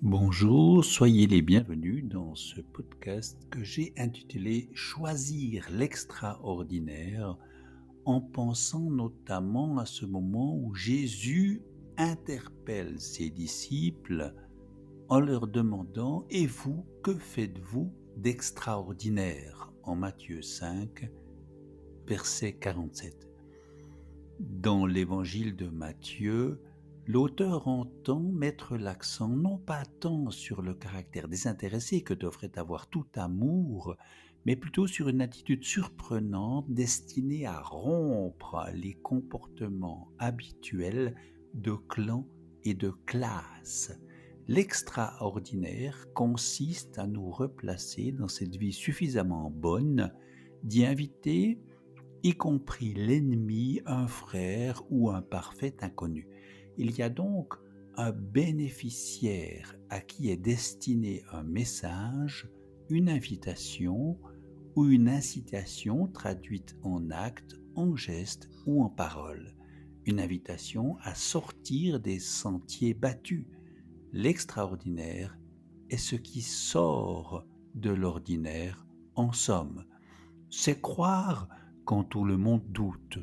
Bonjour, soyez les bienvenus dans ce podcast que j'ai intitulé Choisir l'extraordinaire, en pensant notamment à ce moment où Jésus interpelle ses disciples en leur demandant « Et vous, que faites-vous d'extraordinaire ?» en Matthieu 5, verset 47. Dans l'évangile de Matthieu, l'auteur entend mettre l'accent non pas tant sur le caractère désintéressé que devrait avoir tout amour, mais plutôt sur une attitude surprenante destinée à rompre les comportements habituels de clan et de classe. L'extraordinaire consiste à nous replacer dans cette vie suffisamment bonne, d'y inviter y compris l'ennemi, un frère ou un parfait inconnu. Il y a donc un bénéficiaire à qui est destiné un message, une invitation ou une incitation traduite en acte, en geste ou en parole. Une invitation à sortir des sentiers battus. L'extraordinaire est ce qui sort de l'ordinaire, en somme. C'est croire quand tout le monde doute,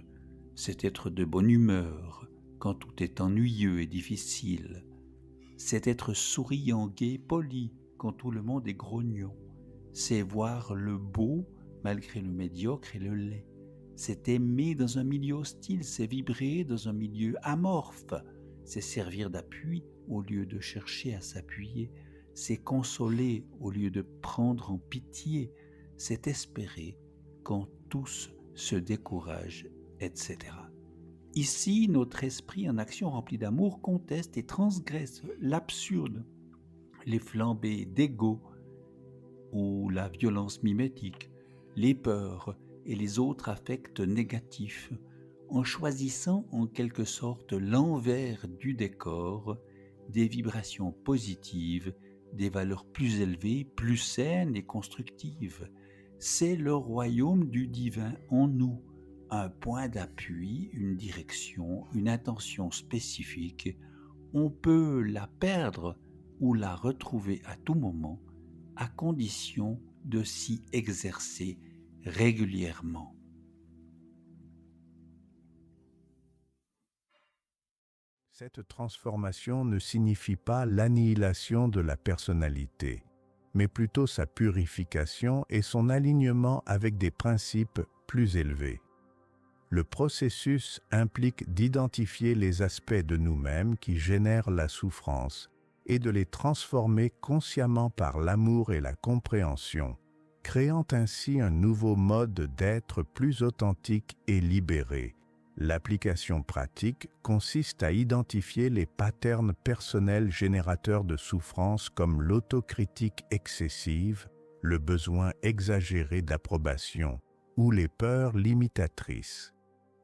c'est être de bonne humeur quand tout est ennuyeux et difficile, c'est être souriant, gai, poli quand tout le monde est grognon, c'est voir le beau malgré le médiocre et le laid, c'est aimer dans un milieu hostile, c'est vibrer dans un milieu amorphe, c'est servir d'appui au lieu de chercher à s'appuyer, c'est consoler au lieu de prendre en pitié, c'est espérer quand tous se découragent, etc. Ici, notre esprit en action rempli d'amour conteste et transgresse l'absurde, les flambées d'ego ou la violence mimétique, les peurs et les autres affects négatifs, en choisissant en quelque sorte l'envers du décor, des vibrations positives, des valeurs plus élevées, plus saines et constructives. C'est le royaume du divin en nous, un point d'appui, une direction, une intention spécifique. On peut la perdre ou la retrouver à tout moment, à condition de s'y exercer régulièrement. Cette transformation ne signifie pas l'annihilation de la personnalité, mais plutôt sa purification et son alignement avec des principes plus élevés. Le processus implique d'identifier les aspects de nous-mêmes qui génèrent la souffrance et de les transformer consciemment par l'amour et la compréhension, créant ainsi un nouveau mode d'être plus authentique et libéré. L'application pratique consiste à identifier les patterns personnels générateurs de souffrance comme l'autocritique excessive, le besoin exagéré d'approbation ou les peurs limitatrices.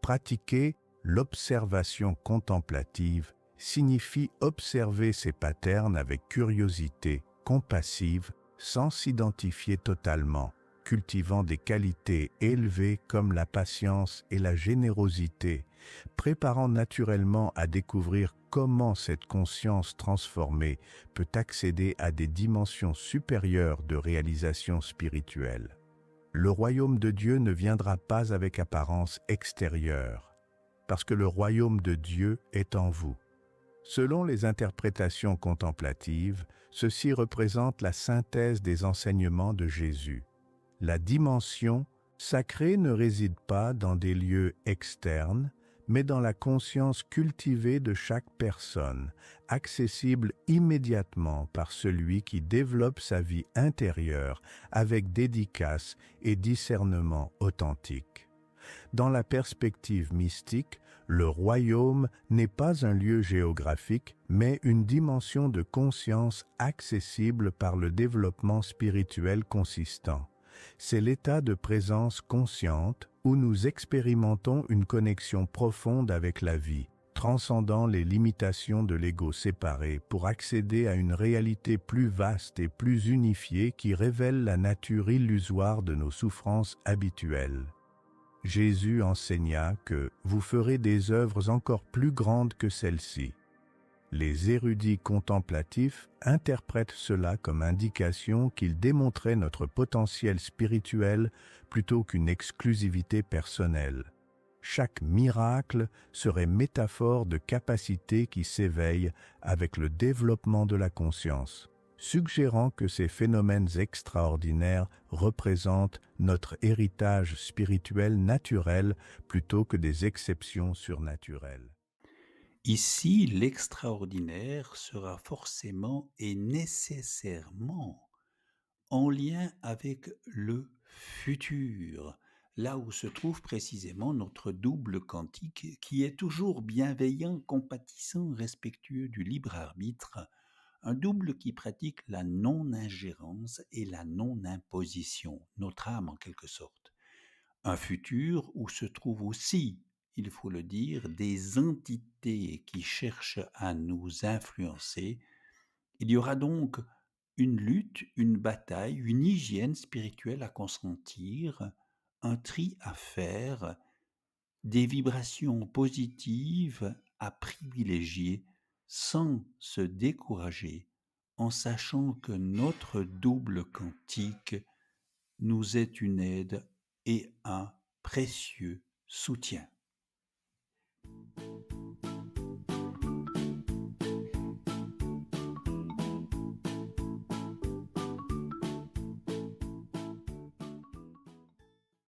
Pratiquer l'observation contemplative signifie observer ces patterns avec curiosité, compassive, sans s'identifier totalement, cultivant des qualités élevées comme la patience et la générosité, préparant naturellement à découvrir comment cette conscience transformée peut accéder à des dimensions supérieures de réalisation spirituelle. Le royaume de Dieu ne viendra pas avec apparence extérieure, parce que le royaume de Dieu est en vous. Selon les interprétations contemplatives, ceci représente la synthèse des enseignements de Jésus. La dimension sacrée ne réside pas dans des lieux externes, mais dans la conscience cultivée de chaque personne, accessible immédiatement par celui qui développe sa vie intérieure avec dédicace et discernement authentique. Dans la perspective mystique, le royaume n'est pas un lieu géographique, mais une dimension de conscience accessible par le développement spirituel consistant. C'est l'état de présence consciente où nous expérimentons une connexion profonde avec la vie, transcendant les limitations de l'ego séparé pour accéder à une réalité plus vaste et plus unifiée qui révèle la nature illusoire de nos souffrances habituelles. Jésus enseigna que vous ferez des œuvres encore plus grandes que celles-ci. Les érudits contemplatifs interprètent cela comme indication qu'ils démontraient notre potentiel spirituel plutôt qu'une exclusivité personnelle. Chaque miracle serait métaphore de capacité qui s'éveille avec le développement de la conscience, suggérant que ces phénomènes extraordinaires représentent notre héritage spirituel naturel plutôt que des exceptions surnaturelles. Ici, l'extraordinaire sera forcément et nécessairement en lien avec le futur, là où se trouve précisément notre double quantique qui est toujours bienveillant, compatissant, respectueux du libre arbitre, un double qui pratique la non-ingérence et la non-imposition, notre âme en quelque sorte. Un futur où se trouvent aussi, il faut le dire, des entités qui cherchent à nous influencer. Il y aura donc une lutte, une bataille, une hygiène spirituelle à consentir, un tri à faire, des vibrations positives à privilégier sans se décourager, en sachant que notre double quantique nous est une aide et un précieux soutien.